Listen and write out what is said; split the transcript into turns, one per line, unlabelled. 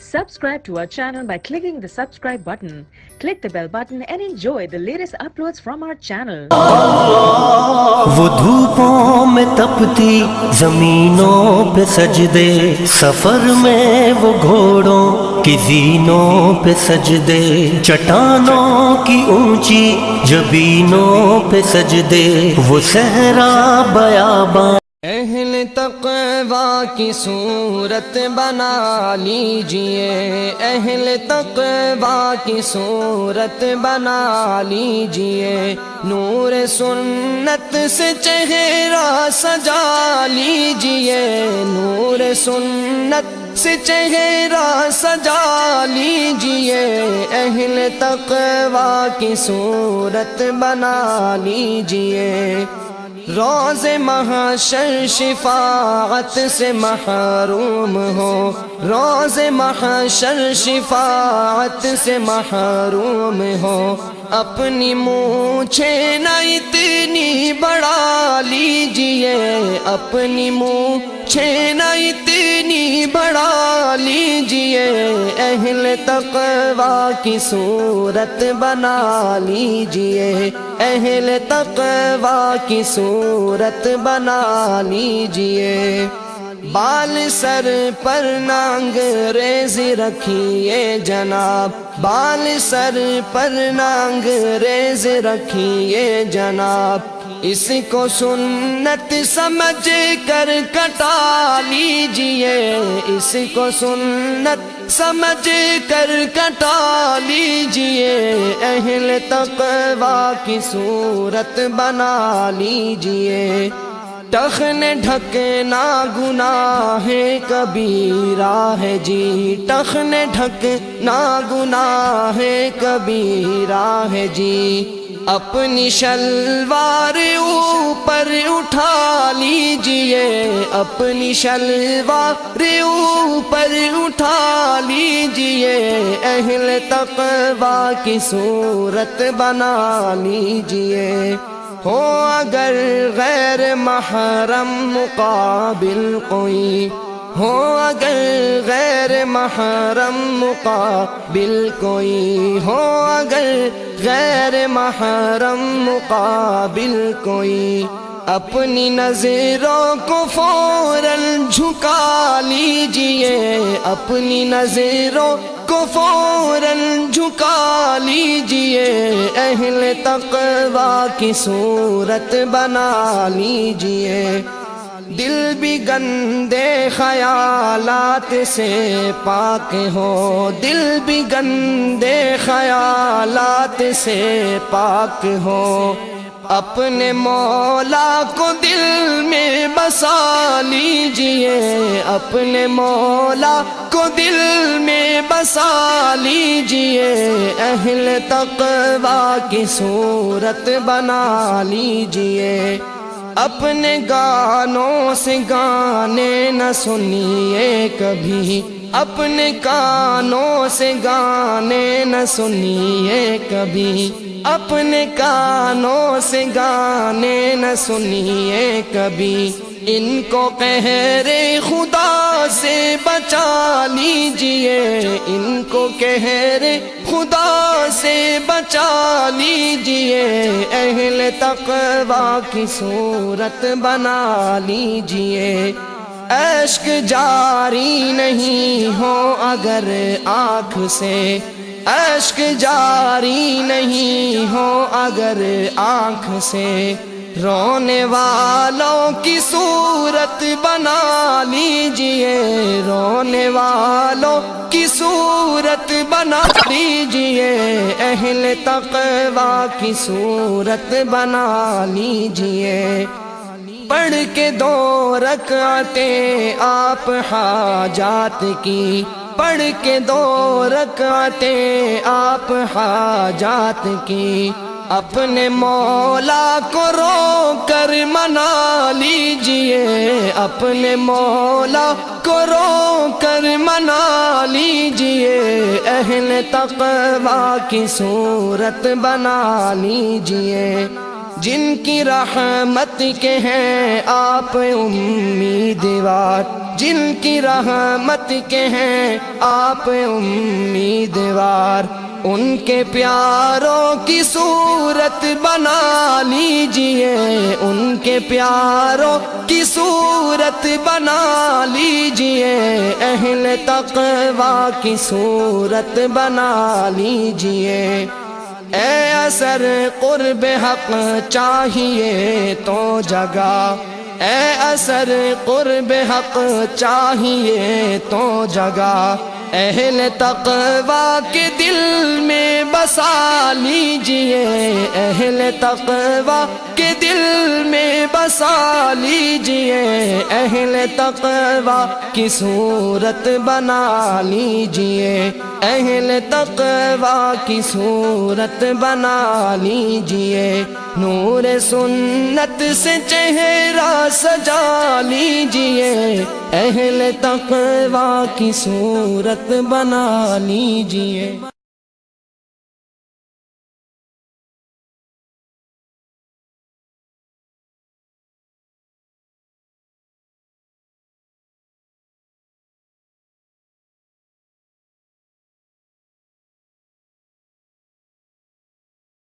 Subscribe to our channel by clicking the subscribe button. Click the bell button and enjoy the latest uploads from our channel.
وہ دھوپوں میں تپتی زمینوں پہ سجدے، سفر میں وہ گھوڑوں کی زینوں پہ سجدے، چٹانوں کی اونچی جبینوں پہ سجدے، وہ صحرا بیاباں
اہل تقوی کی صورت بنا لیجئے، اہل تقوی کی صورت بنا لیجئے، نور سنت سے چہرہ سجا لیجئے، نور سنت سے چہرہ سجا لیجئے، اہل تقوی کی صورت بنا لیجئے، روز محشر شفاعت سے محروم ہو، روز محشر شفاعت سے محروم ہو، اپنی مونچھیں نہ اتنی بڑھا لیجئے، اپنی مونچھیں نہ اتنی بڑھا لیجئے، اہل تقوی کی صورت بنا لیجئے، اہل تقوی کی صورت بنا لیجئے، بال سر پر نہ انگریزی رکھیے جناب، بال سر پر نہ انگریزی رکھیے جناب، اس کو سنت سمجھ کر کٹا لیجئے، اس کو سنت سمجھ کر کٹا لیجئے، اہل تقوی کی صورت بنا لیجئے، ٹخن ڈھکنا گناہ کبیرہ ہے جی، ٹخن ڈھکنا گناہ کبیرہ ہے جی، اپنی شلوار اوپر اٹھا لیجئے، اپنی شلوار اوپر اٹھا لیجئے، اہل تقوی کی صورت بنا لیجئے، ہو اگر غیر محرم مقابل کوئی، ہو اگر غیر محرم مقابل کوئی، ہو اگر غیر محرم مقابل کوئی، اپنی نظروں کو فوراً جھکا لیجئے، اپنی نظروں کو فوراً جھکا لیجئے، اہل تقوی کی صورت بنا لیجئے، دل بھی گندے خیالات سے پاک ہو، دل بھی گندے خیالات سے پاک ہو، اپنے مولا کو دل میں بسا لیجئے، اپنے مولا کو دل میں بسا لیجئے، اہل تقوی کی صورت بنا لیجئے، اپنے گانوں سے گانے نہ سنیے کبھی، اپنے کانوں سے گانے نہ سنیے کبھی، اپنے کانوں سے گانے نہ سنیے کبھی، ان کو قہر خدا سے بچا لیجئے، ان کو قہر خدا سے بچا لیجئے، اہل تقوی کی صورت بنا لیجئے، اشک جاری نہیں ہو اگر آنکھ سے، اشک جاری نہیں ہو اگر آنکھ سے، رونے والوں کی صورت بنا لیجئے، رونے والوں کی صورت بنا لیجئے، اہل تقوی کی صورت بنا لیجئے، پڑھ کے 2 رکعتیں آپ حاجات کی، پڑھ کے 2 رکعتیں آپ حاجات کی، اپنے مولا کو رو کر منا لیجئے، اپنے مولا کو رو کر منا لیجئے، اہل تقوی کی صورت بنا لیجئے، جن کی رحمت کے ہیں آپ امیدوار، جن کی رحمت کے ہیں آپ امیدوار، ان کے پیاروں کی صورت بنا لیجئے، ان کے پیاروں کی صورت بنا لیجئے، اہل تقویٰ کی صورت بنا لیجئے۔ اے اثر قرب حق چاہیے تو جگہ، اے اثر قرب حق چاہیے تو جگہ، اہل تقویٰ کے دل میں بسا لیجئے، اہل تقویٰ کے دل میں بسا لیجئے، اہل تقویٰ کی صورت بنا لیجئے، اہل تقویٰ کی صورت بنا لیجئے، نور سنت سے چہرہ سجا لیجئے، اہل تقویٰ کی صورت بنا لیجئے۔